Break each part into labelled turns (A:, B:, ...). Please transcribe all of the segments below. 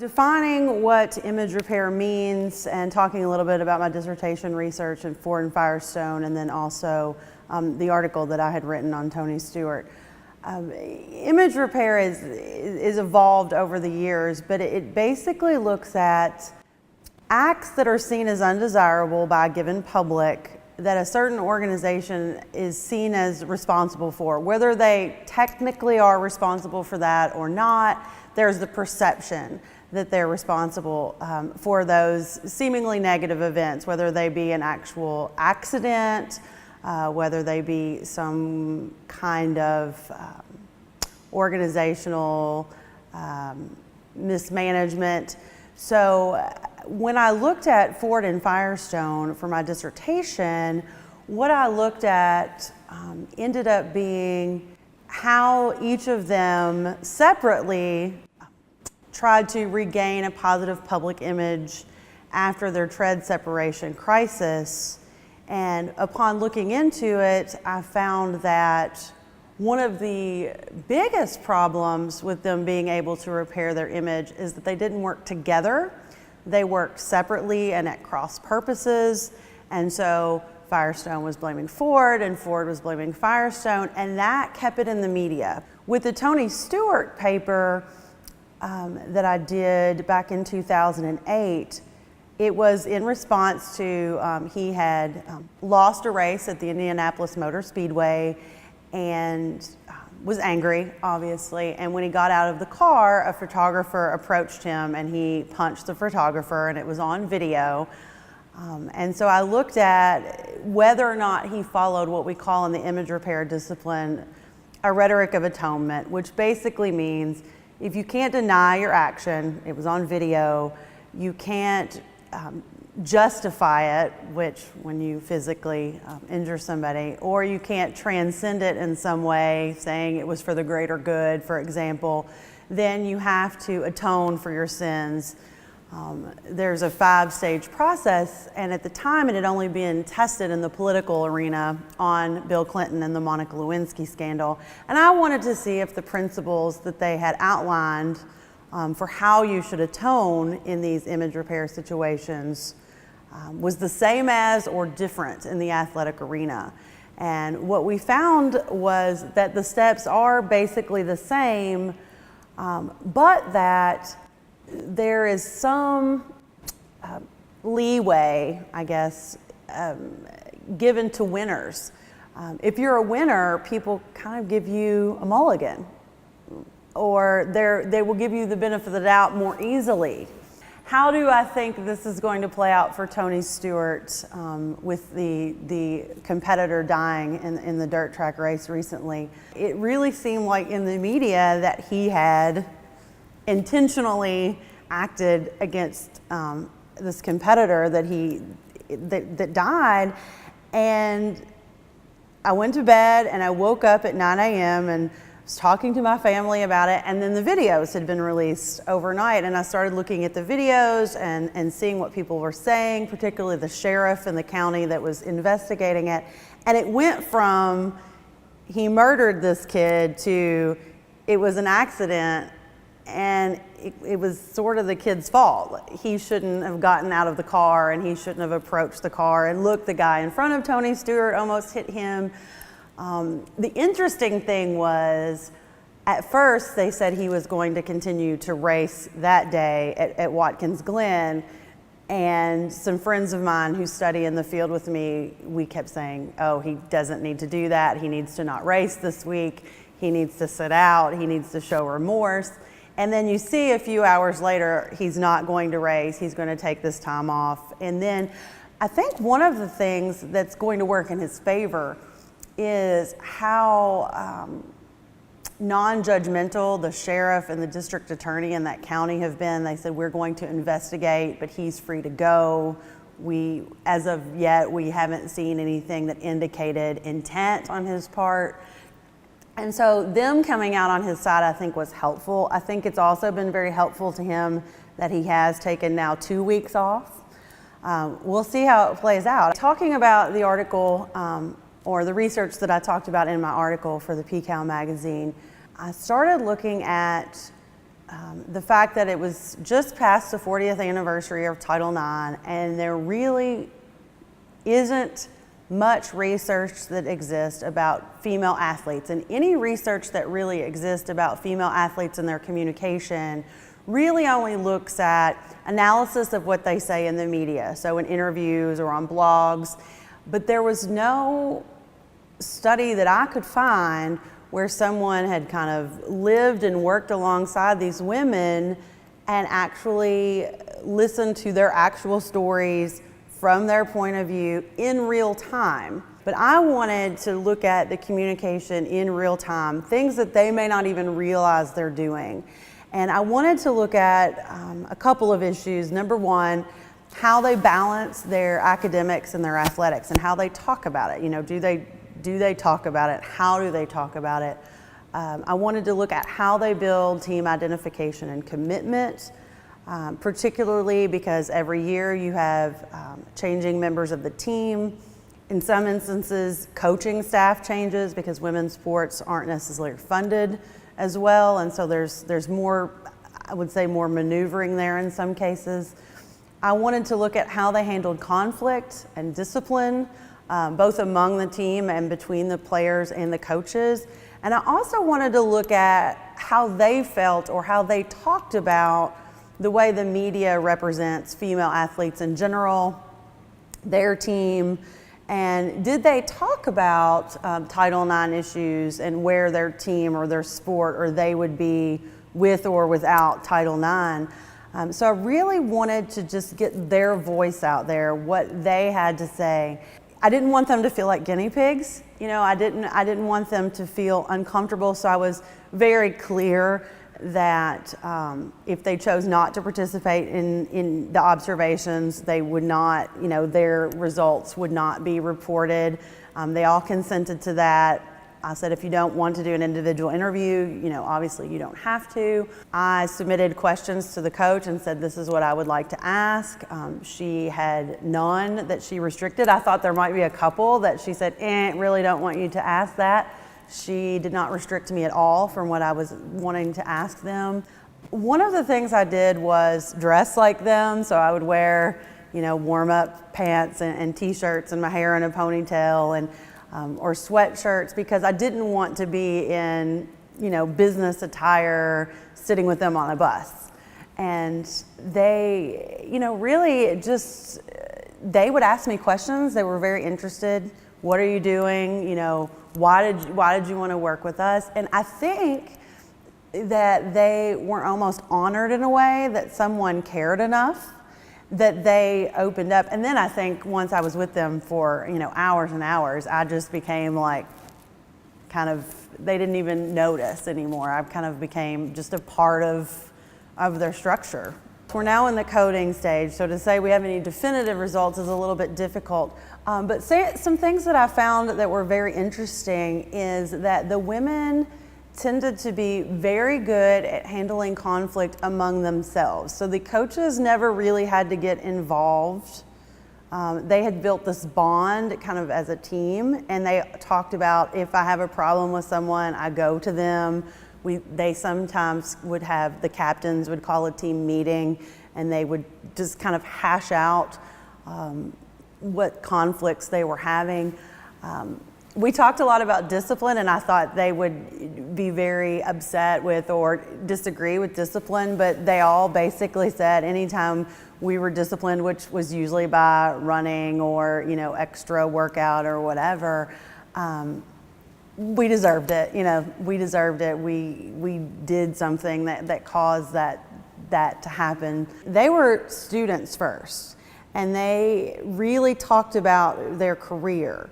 A: Defining what image repair means and talking a little bit about my dissertation research in Ford and Firestone, and then also the article that I had written on Tony Stewart. Image repair is evolved over the years, but it basically looks at acts that are seen as undesirable by a given public that a certain organization is seen as responsible for. Whether they technically are responsible for that or not, there's the perception that they're responsible for those seemingly negative events, whether they be an actual accident, whether they be some kind of organizational mismanagement. So when I looked at Ford and Firestone for my dissertation, what I looked at ended up being how each of them separately tried to regain a positive public image after their tread separation crisis. And upon looking into it, I found that one of the biggest problems with them being able to repair their image is that they didn't work together. They worked separately and at cross purposes. And so Firestone was blaming Ford and Ford was blaming Firestone, and that kept it in the media. With the Tony Stewart paper that I did back in 2008, it was in response to he had lost a race at the Indianapolis Motor Speedway and was angry, obviously. And when he got out of the car, a photographer approached him and he punched the photographer, and it was on video. And so I looked at whether or not he followed what we call in the image repair discipline a rhetoric of atonement, which basically means if you can't deny your action, it was on video, you can't justify it, which when you physically injure somebody, or you can't transcend it in some way, saying it was for the greater good, for example, then you have to atone for your sins. There's a 5-stage process, and at the time it had only been tested in the political arena on Bill Clinton and the Monica Lewinsky scandal. And I wanted to see if the principles that they had outlined for how you should atone in these image repair situations was the same as or different in the athletic arena. And what we found was that the steps are basically the same, but that there is some leeway, I guess, given to winners. If you're a winner, people kind of give you a mulligan, or they will give you the benefit of the doubt more easily. How do I think this is going to play out for Tony Stewart with the competitor dying in the dirt track race recently? It really seemed like in the media that he had intentionally acted against this competitor that died. And I went to bed and I woke up at 9 a.m. and was talking to my family about it, and then the videos had been released overnight, and I started looking at the videos and seeing what people were saying, particularly the sheriff in the county that was investigating it. And it went from he murdered this kid to it was an accident, and it was sort of the kid's fault. He shouldn't have gotten out of the car, and he shouldn't have approached the car. And look, the guy in front of Tony Stewart almost hit him. The interesting thing was, at first they said he was going to continue to race that day at Watkins Glen, and some friends of mine who study in the field with me, we kept saying, oh, he doesn't need to do that. He needs to not race this week. He needs to sit out. He needs to show remorse. And then you see a few hours later, he's not going to race. He's going to take this time off. And then I think one of the things that's going to work in his favor is how non-judgmental the sheriff and the district attorney in that county have been. They said, we're going to investigate, but he's free to go. As of yet, we haven't seen anything that indicated intent on his part. And so them coming out on his side, I think, was helpful. I think it's also been very helpful to him that he has taken now 2 weeks off. We'll see how it plays out. Talking about the article, or the research that I talked about in my article for the PCAL magazine, I started looking at the fact that it was just past the 40th anniversary of Title IX, and there really isn't much research that exists about female athletes. And any research that really exists about female athletes and their communication really only looks at analysis of what they say in the media, so in interviews or on blogs. But there was no study that I could find where someone had kind of lived and worked alongside these women and actually listened to their actual stories from their point of view in real time. But I wanted to look at the communication in real time, things that they may not even realize they're doing. And I wanted to look at a couple of issues. Number one, how they balance their academics and their athletics and how they talk about it. You know, do they talk about it? How do they talk about it? I wanted to look at how they build team identification and commitment, particularly because every year you have changing members of the team. In some instances, coaching staff changes because women's sports aren't necessarily funded as well, and so there's more, I would say, more maneuvering there in some cases. I wanted to look at how they handled conflict and discipline, both among the team and between the players and the coaches. And I also wanted to look at how they felt or how they talked about the way the media represents female athletes in general, their team, and did they talk about Title IX issues and where their team or their sport or they would be with or without Title IX. So I really wanted to just get their voice out there, what they had to say. I didn't want them to feel like guinea pigs. You know, I didn't want them to feel uncomfortable, so I was very clear that if they chose not to participate in the observations, they would not, you know, their results would not be reported. They all consented to that. I said, if you don't want to do an individual interview, you know, obviously you don't have to. I submitted questions to the coach and said, this is what I would like to ask. She had none that she restricted. I thought there might be a couple that she said, really don't want you to ask that. She did not restrict me at all from what I was wanting to ask them. One of the things I did was dress like them. So I would wear, you know, warm-up pants and t-shirts and my hair in a ponytail and or sweatshirts, because I didn't want to be in, you know, business attire sitting with them on a bus. And they, you know, really just, they would ask me questions. They were very interested. What are you doing? You know, why did you want to work with us? And I think that they were almost honored in a way that someone cared enough that they opened up. And then I think once I was with them for, you know, hours and hours, I just became like kind of, they didn't even notice anymore. I kind of became just a part of their structure. We're now in the coding stage, so to say we have any definitive results is a little bit difficult. But some things that I found that were very interesting is that the women tended to be very good at handling conflict among themselves. So the coaches never really had to get involved. They had built this bond kind of as a team, and they talked about, if I have a problem with someone, I go to them. They sometimes would have, the captains would call a team meeting, and they would just kind of hash out what conflicts they were having. We talked a lot about discipline, and I thought they would be very upset with or disagree with discipline, but they all basically said anytime we were disciplined, which was usually by running or, you know, extra workout or whatever, we deserved it. You know, we deserved it. We did something that caused that to happen. They were students first, and they really talked about their career.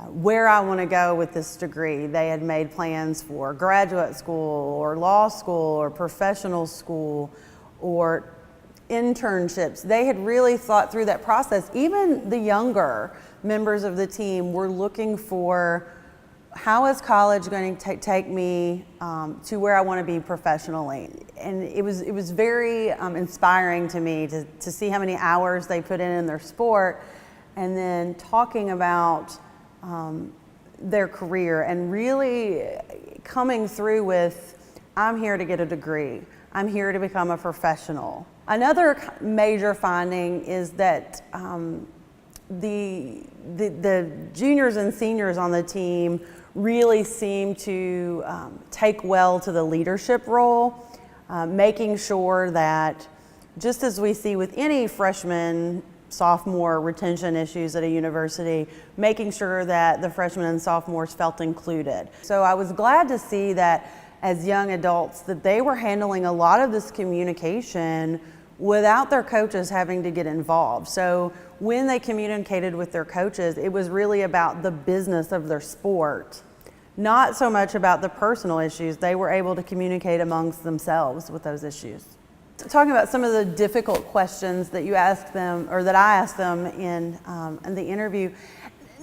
A: Where I want to go with this degree. They had made plans for graduate school or law school or professional school or internships. They had really thought through that process. Even the younger members of the team were looking for, how is college going to take me to where I want to be professionally? And it was very inspiring to me to see how many hours they put in their sport, and then talking about their career and really coming through with, I'm here to get a degree. I'm here to become a professional. Another major finding is that the juniors and seniors on the team really seem to take well to the leadership role, making sure that, just as we see with any freshman, sophomore retention issues at a university, making sure that the freshmen and sophomores felt included. So I was glad to see that as young adults that they were handling a lot of this communication without their coaches having to get involved. So when they communicated with their coaches, it was really about the business of their sport, not so much about the personal issues. They were able to communicate amongst themselves with those issues. Talking about some of the difficult questions that you asked them, or that I asked them in the interview,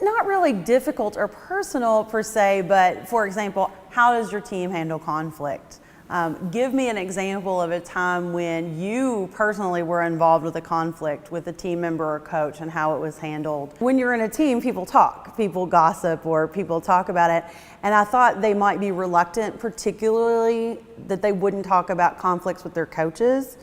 A: not really difficult or personal per se, but for example, how does your team handle conflict? Give me an example of a time when you personally were involved with a conflict with a team member or coach and how it was handled. When you're in a team, people talk, people gossip, or people talk about it. And I thought they might be reluctant, particularly that they wouldn't talk about conflicts with their coaches.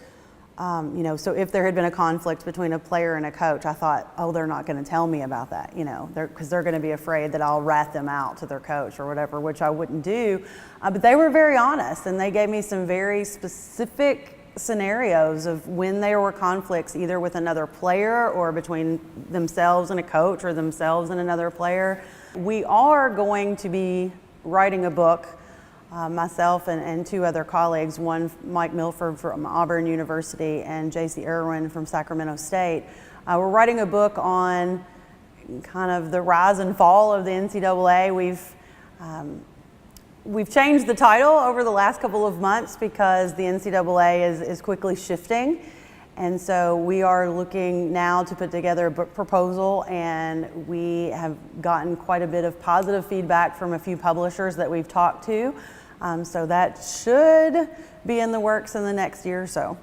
A: So if there had been a conflict between a player and a coach, I thought, oh, they're not going to tell me about that, because they're going to be afraid that I'll rat them out to their coach or whatever, which I wouldn't do. But they were very honest, and they gave me some very specific scenarios of when there were conflicts, either with another player or between themselves and a coach or themselves and another player. We are going to be writing a book. Myself and two other colleagues, one Mike Milford from Auburn University and J.C. Irwin from Sacramento State. We're writing a book on kind of the rise and fall of the NCAA. We've changed the title over the last couple of months because the NCAA is quickly shifting. And so we are looking now to put together a book proposal, and we have gotten quite a bit of positive feedback from a few publishers that we've talked to. So that should be in the works in the next year or so.